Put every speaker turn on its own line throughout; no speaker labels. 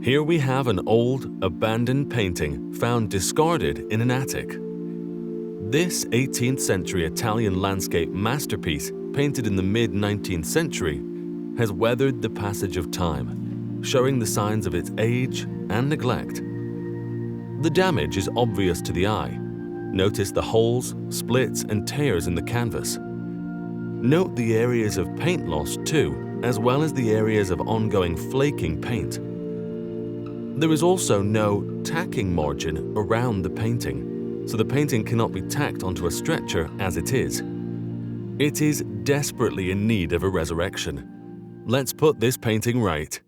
Here we have an old, abandoned painting found discarded in an attic. This 18th century Italian landscape masterpiece, painted in the mid-19th century, has weathered the passage of time, showing the signs of its age and neglect. The damage is obvious to the eye. Notice the holes, splits, and tears in the canvas. Note the areas of paint loss too, as well as the areas of ongoing flaking paint. There is also no tacking margin around the painting, so the painting cannot be tacked onto a stretcher as it is. It is desperately in need of a resurrection. Let's put this painting right.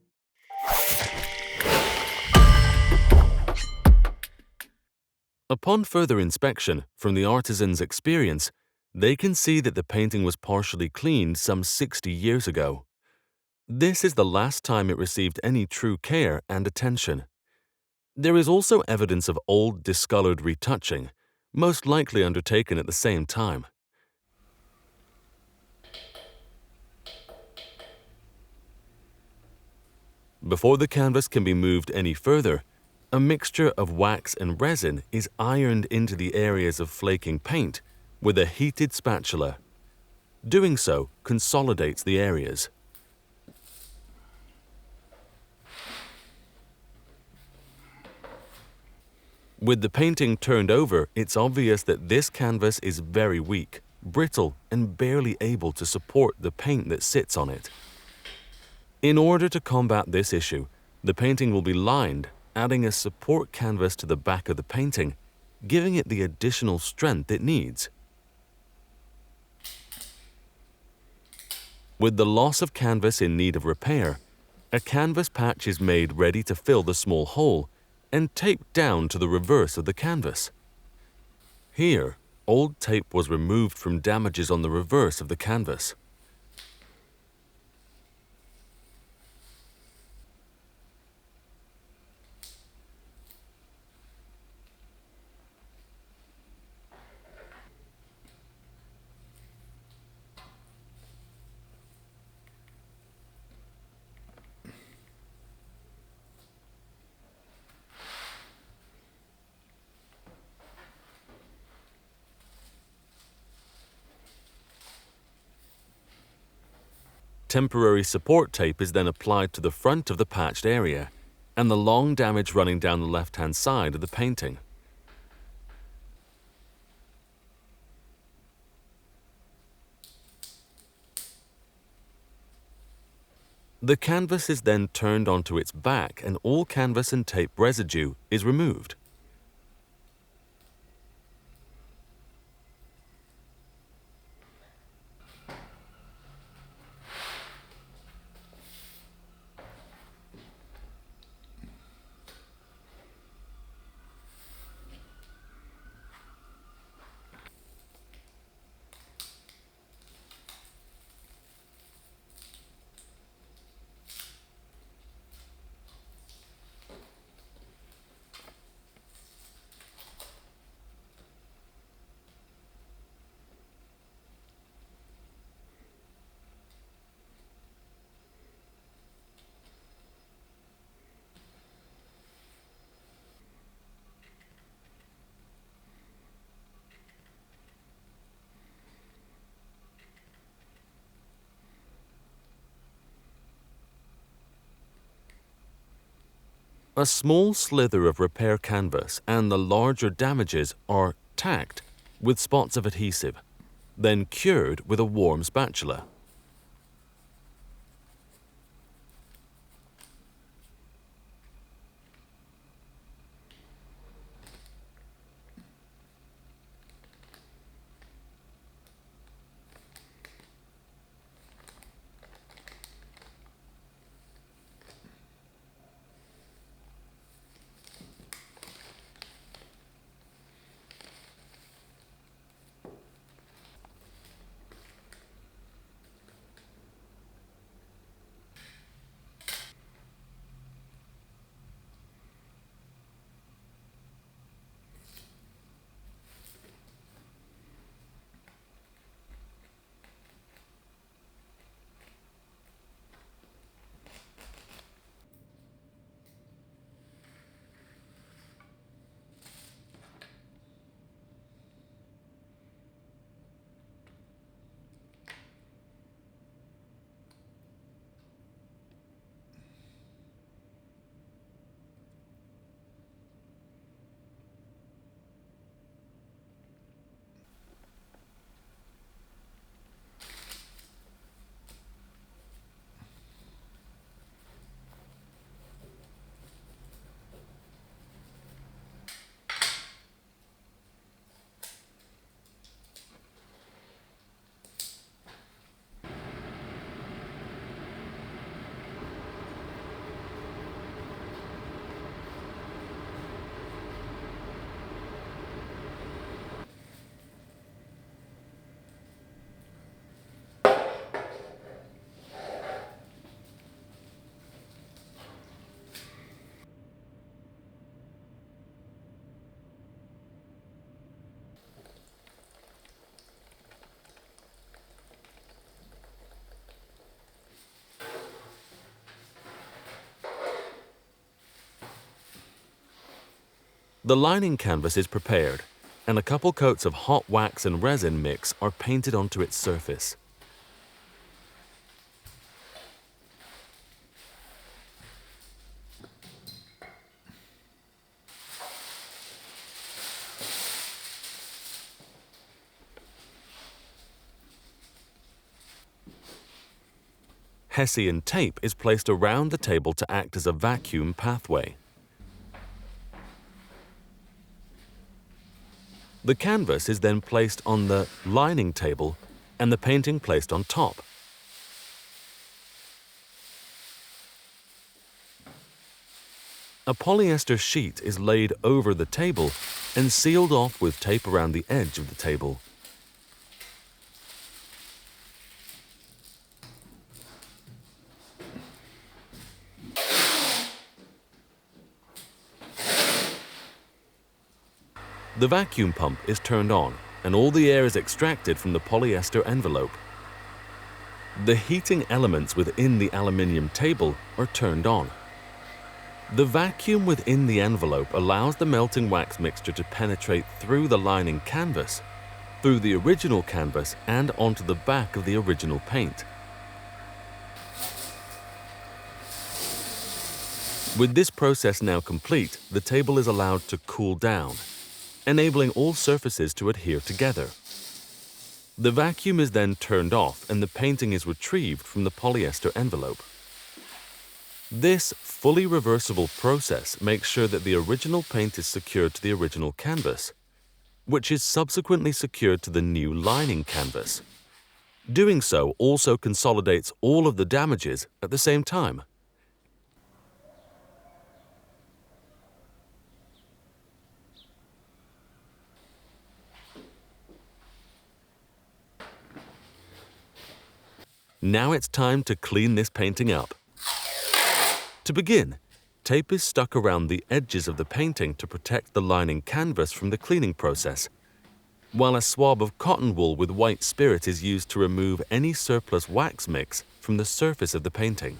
Upon further inspection, from the artisan's experience, they can see that the painting was partially cleaned some 60 years ago. This is the last time it received any true care and attention. There is also evidence of old, discolored retouching, most likely undertaken at the same time. Before the canvas can be moved any further, a mixture of wax and resin is ironed into the areas of flaking paint with a heated spatula. Doing so consolidates the areas. With the painting turned over, it's obvious that this canvas is very weak, brittle, and barely able to support the paint that sits on it. In order to combat this issue, the painting will be lined, adding a support canvas to the back of the painting, giving it the additional strength it needs. With the loss of canvas in need of repair, a canvas patch is made ready to fill the small hole and taped down to the reverse of the canvas. Here, old tape was removed from damages on the reverse of the canvas. Temporary support tape is then applied to the front of the patched area and the long damage running down the left-hand side of the painting. The canvas is then turned onto its back and all canvas and tape residue is removed. A small slither of repair canvas and the larger damages are tacked with spots of adhesive, then cured with a warm spatula. The lining canvas is prepared, and a couple coats of hot wax and resin mix are painted onto its surface. Hessian tape is placed around the table to act as a vacuum pathway. The canvas is then placed on the lining table and the painting placed on top. A polyester sheet is laid over the table and sealed off with tape around the edge of the table. The vacuum pump is turned on and all the air is extracted from the polyester envelope. The heating elements within the aluminium table are turned on. The vacuum within the envelope allows the melting wax mixture to penetrate through the lining canvas, through the original canvas and onto the back of the original paint. With this process now complete, the table is allowed to cool down, enabling all surfaces to adhere together. The vacuum is then turned off and the painting is retrieved from the polyester envelope. This fully reversible process makes sure that the original paint is secured to the original canvas, which is subsequently secured to the new lining canvas. Doing so also consolidates all of the damages at the same time. Now it's time to clean this painting up. To begin, tape is stuck around the edges of the painting to protect the lining canvas from the cleaning process, while a swab of cotton wool with white spirit is used to remove any surplus wax mix from the surface of the painting.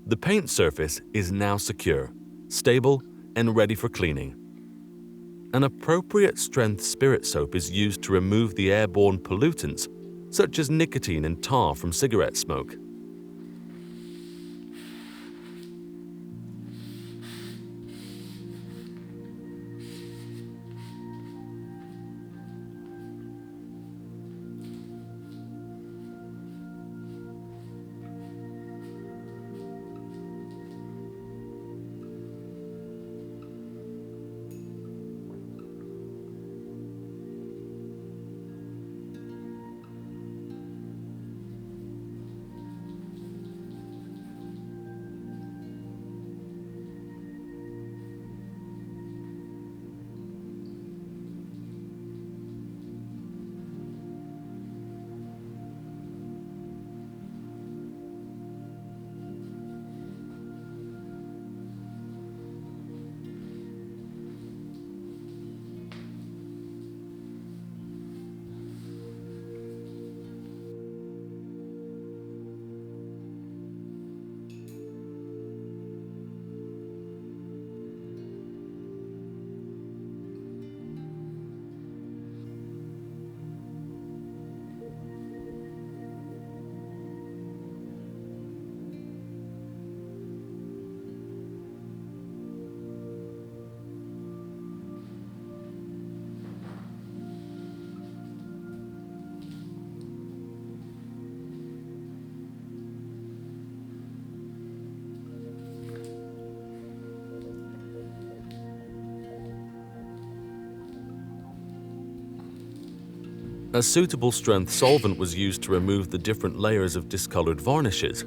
The paint surface is now secure, stable, and ready for cleaning. An appropriate strength spirit soap is used to remove the airborne pollutants, such as nicotine and tar from cigarette smoke. A suitable strength solvent was used to remove the different layers of discolored varnishes.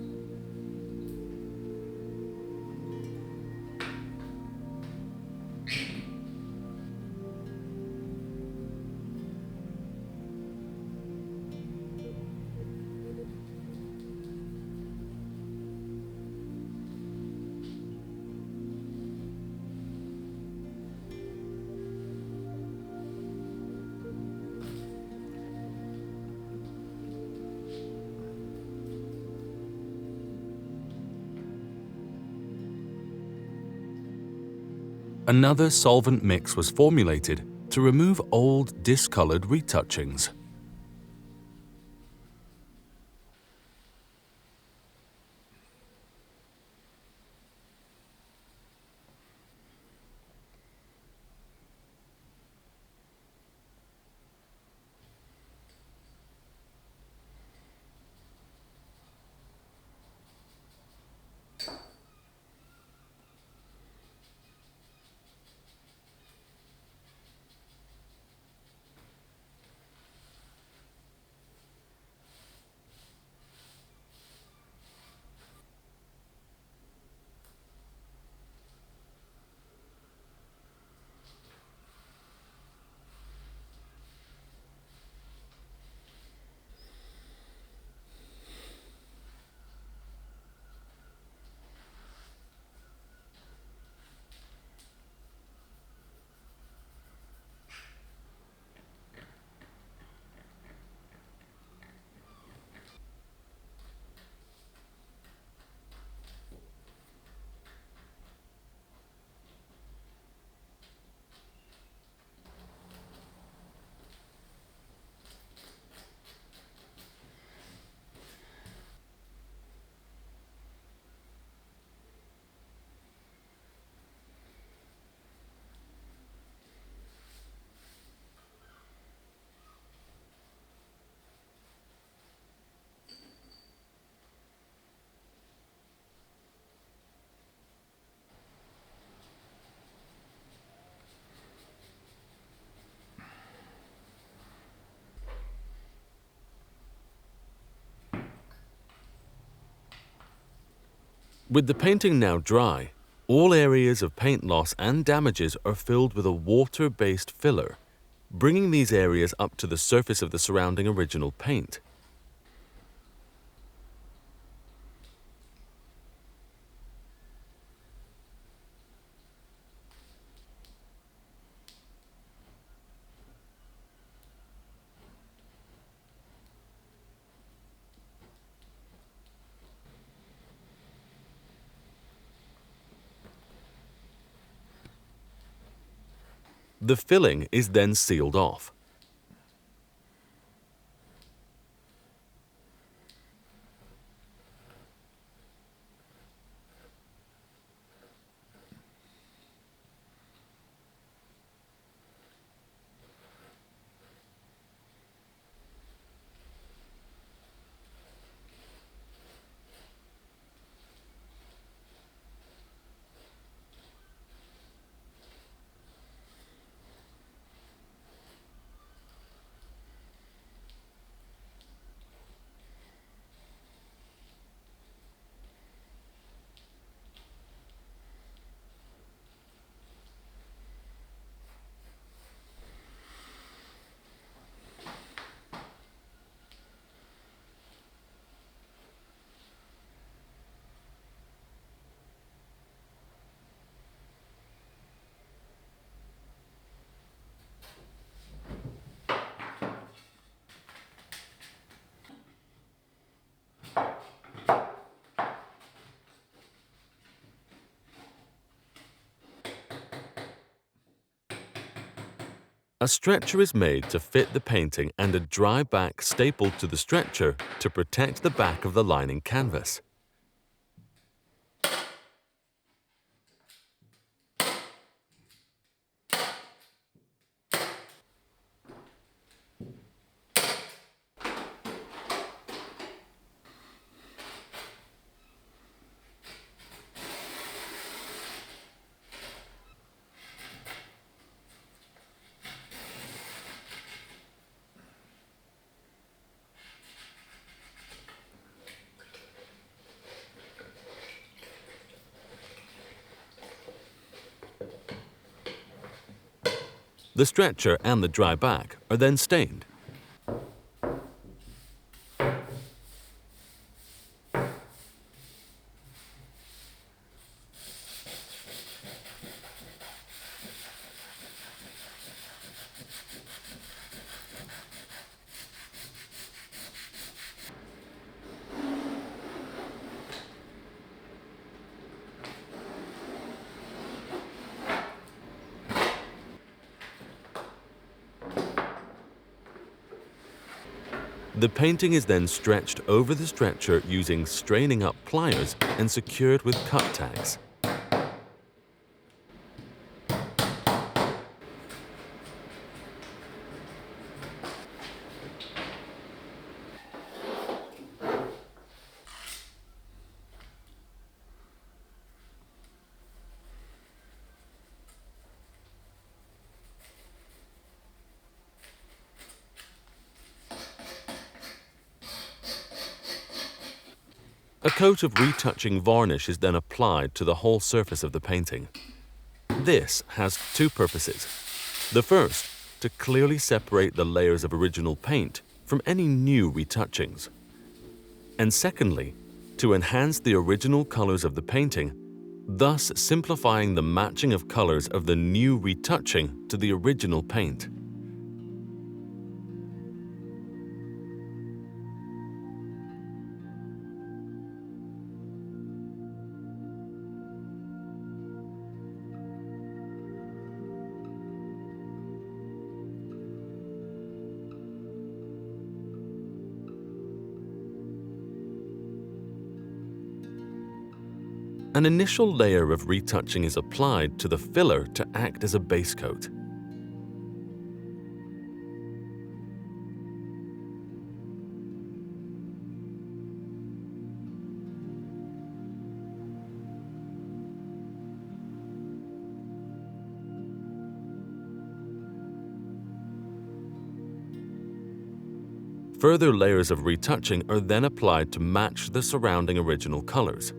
Another solvent mix was formulated to remove old, discolored retouchings. With the painting now dry, all areas of paint loss and damages are filled with a water-based filler, bringing these areas up to the surface of the surrounding original paint. The filling is then sealed off. A stretcher is made to fit the painting and a dry back stapled to the stretcher to protect the back of the lining canvas. The stretcher and the dry back are then stained. The painting is then stretched over the stretcher using straining up pliers and secured with cut tags. A coat of retouching varnish is then applied to the whole surface of the painting. This has two purposes. The first, to clearly separate the layers of original paint from any new retouchings. And secondly, to enhance the original colors of the painting, thus simplifying the matching of colors of the new retouching to the original paint. An initial layer of retouching is applied to the filler to act as a base coat. Further layers of retouching are then applied to match the surrounding original colors.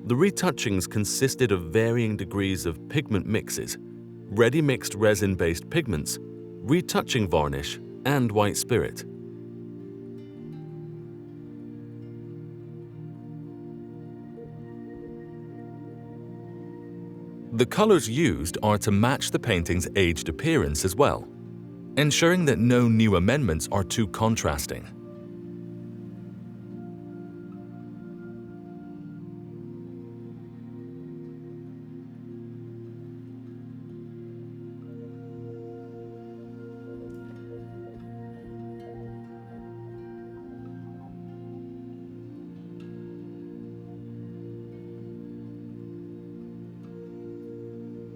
The retouchings consisted of varying degrees of pigment mixes, ready-mixed resin-based pigments, retouching varnish, and white spirit. The colors used are to match the painting's aged appearance as well, ensuring that no new amendments are too contrasting.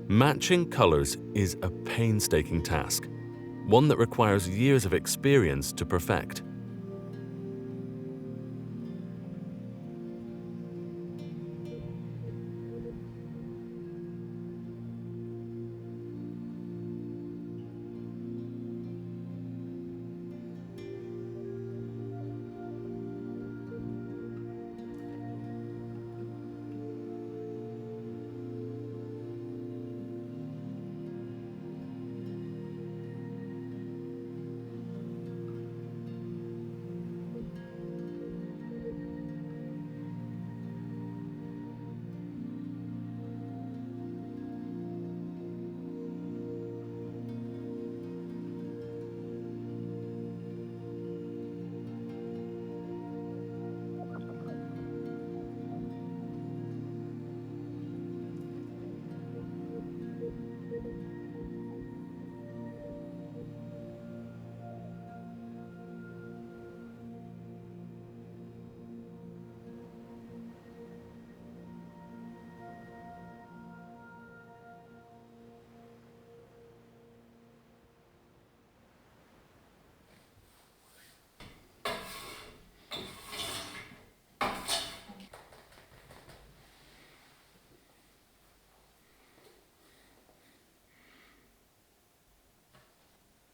Matching colors is a painstaking task, one that requires years of experience to perfect.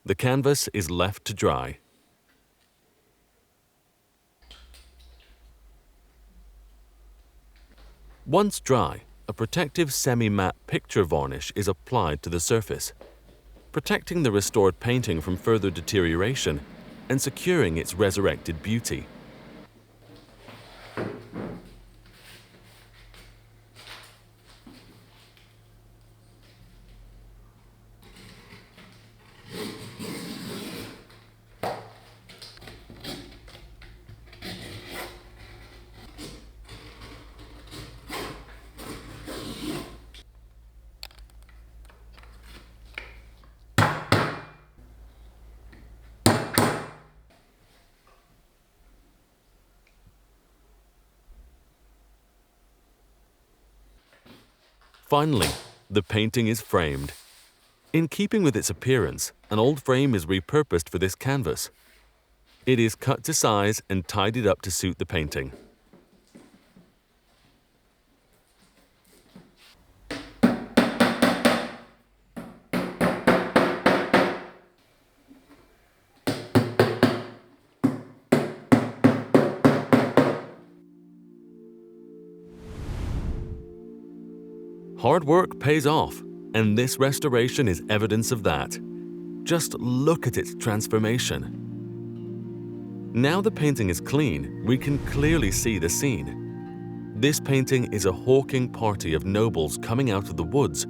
The canvas is left to dry. Once dry, a protective semi-matte picture varnish is applied to the surface. protecting the restored painting from further deterioration and securing its resurrected beauty. Finally, the painting is framed. In keeping with its appearance, an old frame is repurposed for this canvas. It is cut to size and tidied up to suit the painting. Hard work pays off, and this restoration is evidence of that. Just look at its transformation. Now the painting is clean, we can clearly see the scene. This painting is a hawking party of nobles coming out of the woods,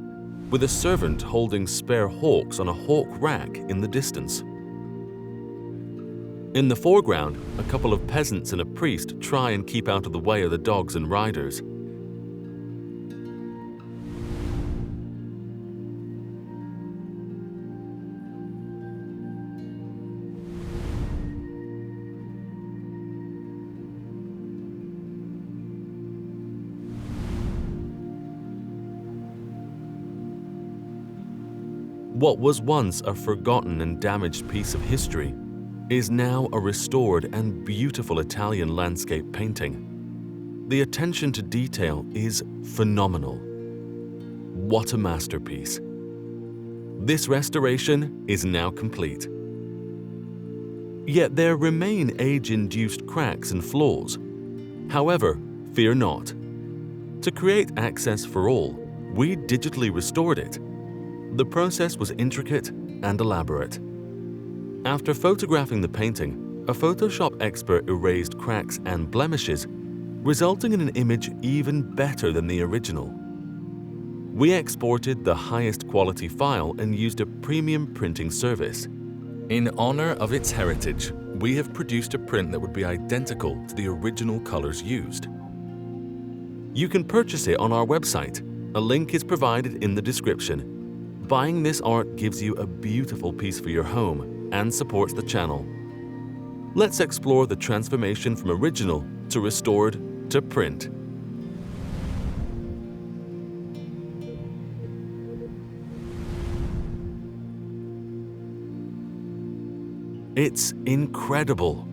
with a servant holding spare hawks on a hawk rack in the distance. In the foreground, a couple of peasants and a priest try and keep out of the way of the dogs and riders. What was once a forgotten and damaged piece of history is now a restored and beautiful Italian landscape painting. The attention to detail is phenomenal. What a masterpiece. This restoration is now complete. Yet there remain age-induced cracks and flaws. However, fear not. To create access for all, we digitally restored it. The process was intricate and elaborate. After photographing the painting, a Photoshop expert erased cracks and blemishes, resulting in an image even better than the original. We exported the highest quality file and used a premium printing service. In honor of its heritage, we have produced a print that would be identical to the original colors used. You can purchase it on our website. A link is provided in the description. Buying this art gives you a beautiful piece for your home and supports the channel. Let's explore the transformation from original to restored to print. It's incredible.